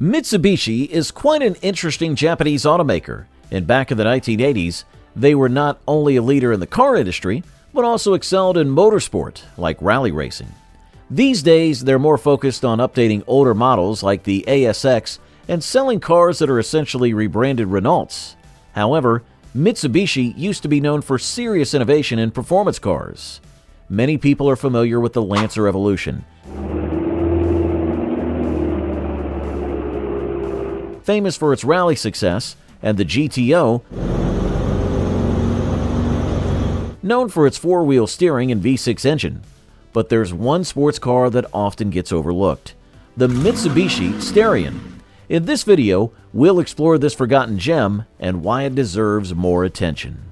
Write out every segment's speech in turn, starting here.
Mitsubishi is quite an interesting Japanese automaker, and back in the 1980s, they were not only a leader in the car industry, but also excelled in motorsport, like rally racing. These days, they're more focused on updating older models like the ASX and selling cars that are essentially rebranded Renaults. However, Mitsubishi used to be known for serious innovation in performance cars. Many people are familiar with the Lancer Evolution, famous for its rally success, and the GTO, known for its four-wheel steering and V6 engine. But there's one sports car that often gets overlooked: the Mitsubishi Starion. In this video, we'll explore this forgotten gem and why it deserves more attention.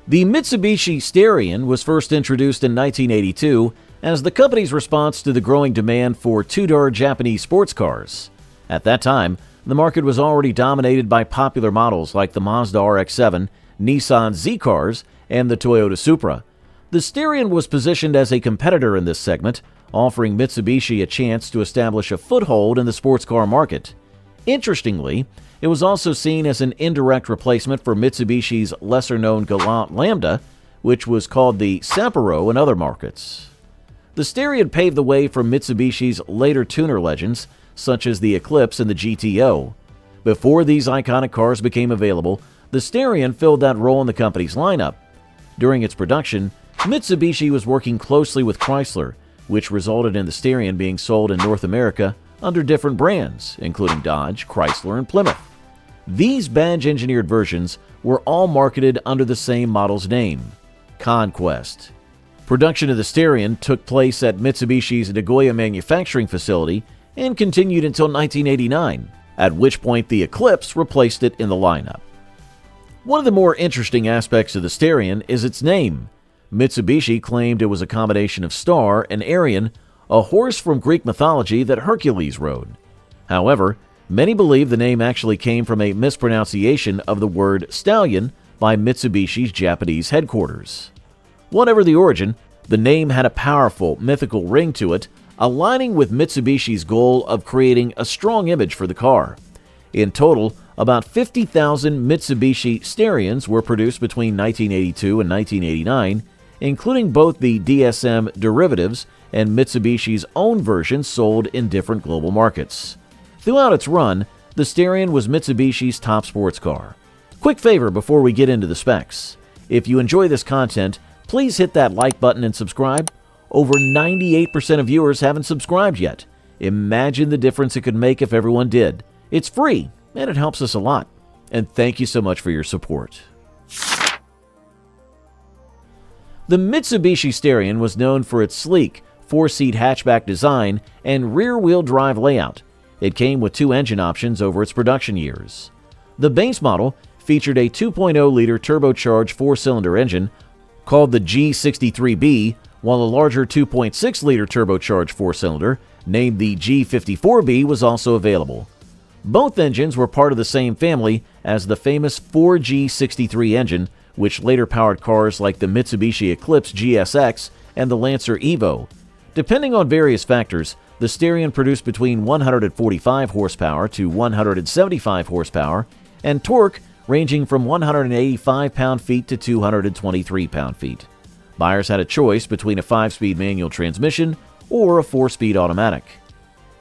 The Mitsubishi Starion was first introduced in 1982 as the company's response to the growing demand for two-door Japanese sports cars. At that time, the market was already dominated by popular models like the Mazda RX-7, Nissan Z cars, and the Toyota Supra. The Starion was positioned as a competitor in this segment, offering Mitsubishi a chance to establish a foothold in the sports car market. Interestingly, it was also seen as an indirect replacement for Mitsubishi's lesser-known Galant Lambda, which was called the Sapporo in other markets. The Starion paved the way for Mitsubishi's later tuner legends, such as the Eclipse and the GTO. Before these iconic cars became available, the Starion filled that role in the company's lineup. During its production, Mitsubishi was working closely with Chrysler, which resulted in the Starion being sold in North America under different brands, including Dodge, Chrysler, and Plymouth. These badge-engineered versions were all marketed under the same model's name, Conquest. Production of the Starion took place at Mitsubishi's Nagoya manufacturing facility and continued until 1989, at which point the Eclipse replaced it in the lineup. One of the more interesting aspects of the Starion is its name. Mitsubishi claimed it was a combination of Star and Arion, a horse from Greek mythology that Hercules rode. However, many believe the name actually came from a mispronunciation of the word stallion by Mitsubishi's Japanese headquarters. Whatever the origin, the name had a powerful, mythical ring to it, aligning with Mitsubishi's goal of creating a strong image for the car. In total, about 50,000 Mitsubishi Starions were produced between 1982 and 1989, including both the DSM derivatives and Mitsubishi's own versions sold in different global markets. Throughout its run, the Starion was Mitsubishi's top sports car. Quick favor before we get into the specs. If you enjoy this content, please hit that like button and subscribe. Over 98% of viewers haven't subscribed yet. Imagine the difference it could make if everyone did. It's free, and it helps us a lot. And thank you so much for your support. The Mitsubishi Starion was known for its sleek, four-seat hatchback design and rear-wheel drive layout. It came with two engine options over its production years. The base model featured a 2.0-liter turbocharged four-cylinder engine called the G63B, while a larger 2.6-liter turbocharged four-cylinder named the G54B was also available. Both engines were part of the same family as the famous 4G63 engine, which later powered cars like the Mitsubishi Eclipse GSX and the Lancer Evo. Depending on various factors, the Starion produced between 145 horsepower to 175 horsepower, and torque ranging from 185 pound-feet to 223 pound-feet. Buyers had a choice between a 5-speed manual transmission or a 4-speed automatic.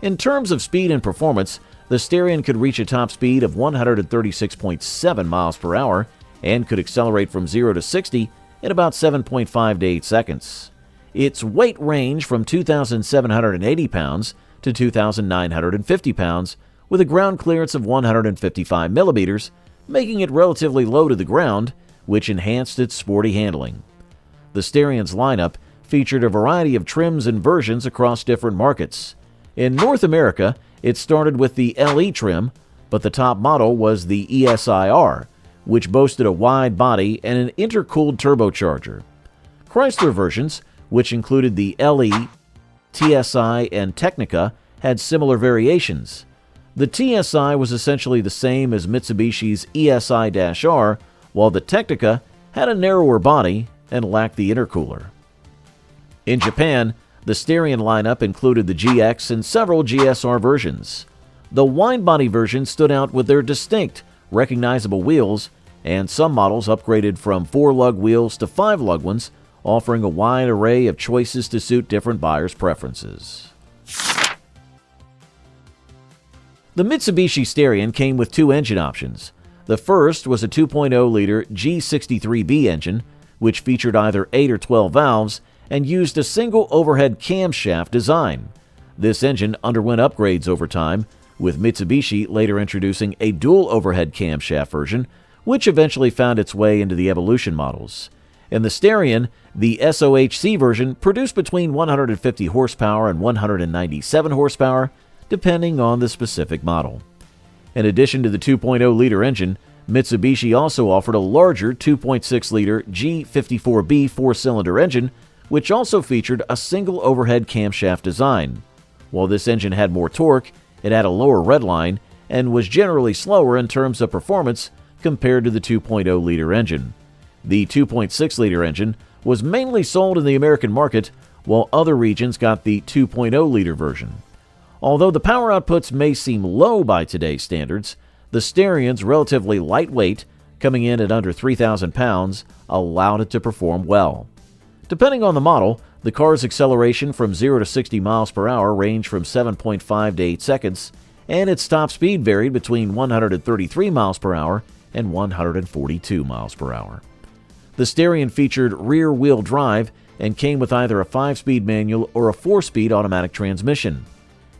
In terms of speed and performance, the Starion could reach a top speed of 136.7 miles per hour and could accelerate from 0 to 60 in about 7.5 to 8 seconds. Its weight ranged from 2,780 pounds to 2,950 pounds, with a ground clearance of 155 millimeters, making it relatively low to the ground, which enhanced its sporty handling. The Starion's lineup featured a variety of trims and versions across different markets. In North America, it started with the LE trim, but the top model was the ESI-R, which boasted a wide body and an intercooled turbocharger. Chrysler versions, which included the LE, TSI, and Technica, had similar variations. The TSI was essentially the same as Mitsubishi's ESI-R, while the Technica had a narrower body and lacked the intercooler. In Japan, The Starion lineup included the GX and several GSR versions. The wide-body version stood out with their distinct, recognizable wheels, and some models upgraded from 4-lug wheels to 5-lug ones, offering a wide array of choices to suit different buyers' preferences. The Mitsubishi Starion came with two engine options. The first was a 2.0-liter G63B engine, which featured either 8 or 12 valves and used a single overhead camshaft design. This engine underwent upgrades over time, with Mitsubishi later introducing a dual overhead camshaft version, which eventually found its way into the Evolution models. In the Starion, the SOHC version produced between 150 horsepower and 197 horsepower, depending on the specific model. In addition to the 2.0-liter engine, Mitsubishi also offered a larger 2.6-liter G54B 4-cylinder engine, which also featured a single overhead camshaft design. While this engine had more torque, it had a lower redline and was generally slower in terms of performance compared to the 2.0-liter engine. The 2.6-liter engine was mainly sold in the American market, while other regions got the 2.0-liter version. Although the power outputs may seem low by today's standards, the Starion's relatively lightweight, coming in at under 3,000 pounds, allowed it to perform well. Depending on the model, the car's acceleration from 0 to 60 miles per hour ranged from 7.5 to 8 seconds, and its top speed varied between 133 miles per hour and 142 miles per hour. The Starion featured rear-wheel drive and came with either a 5-speed manual or a 4-speed automatic transmission.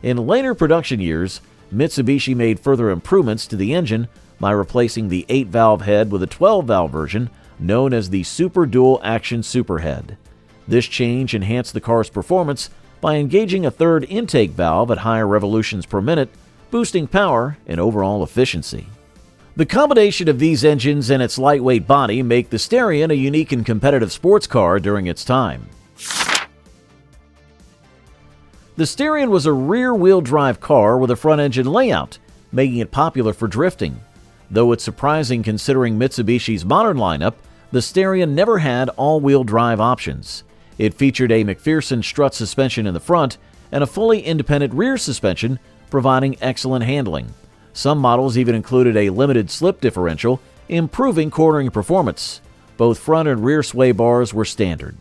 In later production years, Mitsubishi made further improvements to the engine by replacing the 8-valve head with a 12-valve version known as the Super Dual Action Superhead. This change enhanced the car's performance by engaging a third intake valve at higher revolutions per minute, boosting power and overall efficiency. The combination of these engines and its lightweight body make the Starion a unique and competitive sports car during its time. The Starion was a rear-wheel drive car with a front-engine layout, making it popular for drifting. Though it's surprising considering Mitsubishi's modern lineup, the Starion never had all-wheel drive options. It featured a McPherson strut suspension in the front and a fully independent rear suspension, providing excellent handling. Some models even included a limited slip differential, improving cornering performance. Both front and rear sway bars were standard.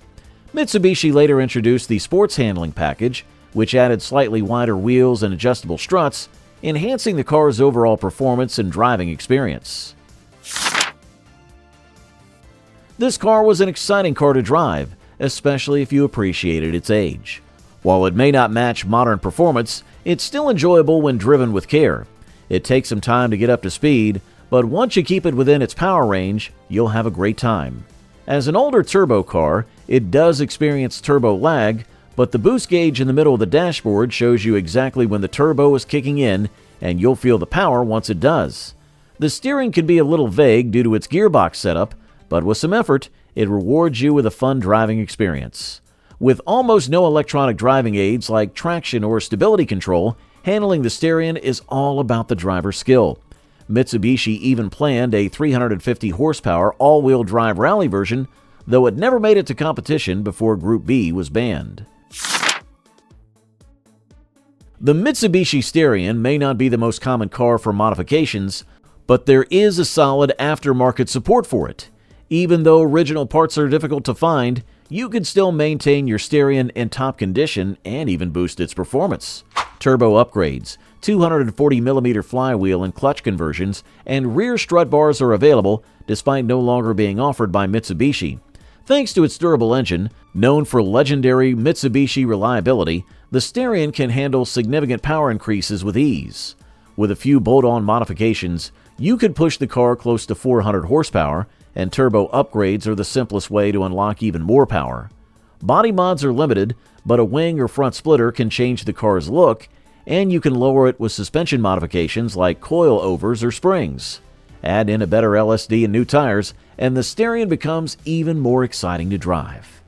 Mitsubishi later introduced the Sports Handling package, which added slightly wider wheels and adjustable struts, enhancing the car's overall performance and driving experience. This car was an exciting car to drive, especially if you appreciated its age. While it may not match modern performance, it's still enjoyable when driven with care. It takes some time to get up to speed, but once you keep it within its power range, you'll have a great time. As an older turbo car, it does experience turbo lag, but the boost gauge in the middle of the dashboard shows you exactly when the turbo is kicking in, and you'll feel the power once it does. The steering can be a little vague due to its gearbox setup, but with some effort, it rewards you with a fun driving experience. With almost no electronic driving aids like traction or stability control, handling the Starion is all about the driver's skill. Mitsubishi even planned a 350 horsepower all-wheel drive rally version, though it never made it to competition before Group B was banned. The Mitsubishi Starion may not be the most common car for modifications, but there is a solid aftermarket support for it. Even though original parts are difficult to find, you can still maintain your Starion in top condition and even boost its performance. Turbo upgrades, 240mm flywheel and clutch conversions, and rear strut bars are available, despite no longer being offered by Mitsubishi. Thanks to its durable engine, known for legendary Mitsubishi reliability, the Starion can handle significant power increases with ease. With a few bolt-on modifications, you could push the car close to 400 horsepower, and turbo upgrades are the simplest way to unlock even more power. Body mods are limited, but a wing or front splitter can change the car's look, and you can lower it with suspension modifications like coil overs or springs. Add in a better LSD and new tires, and the Starion becomes even more exciting to drive.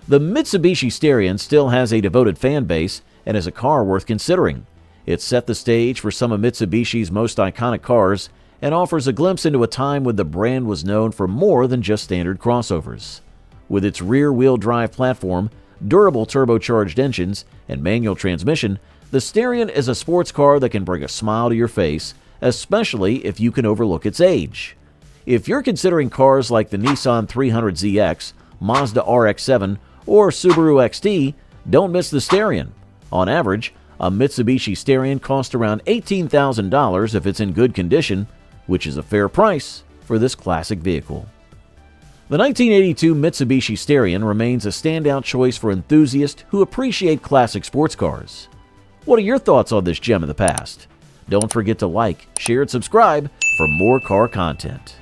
The Mitsubishi Starion still has a devoted fan base and is a car worth considering. It set the stage for some of Mitsubishi's most iconic cars and offers a glimpse into a time when the brand was known for more than just standard crossovers. With its rear-wheel drive platform, durable turbocharged engines, and manual transmission, the Starion is a sports car that can bring a smile to your face, especially if you can overlook its age. If you're considering cars like the Nissan 300ZX, Mazda RX-7, or Subaru XT, don't miss the Starion. On average, a Mitsubishi Starion costs around $18,000 if it's in good condition, which is a fair price for this classic vehicle. The 1982 Mitsubishi Starion remains a standout choice for enthusiasts who appreciate classic sports cars. What are your thoughts on this gem of the past? Don't forget to like, share, and subscribe for more car content.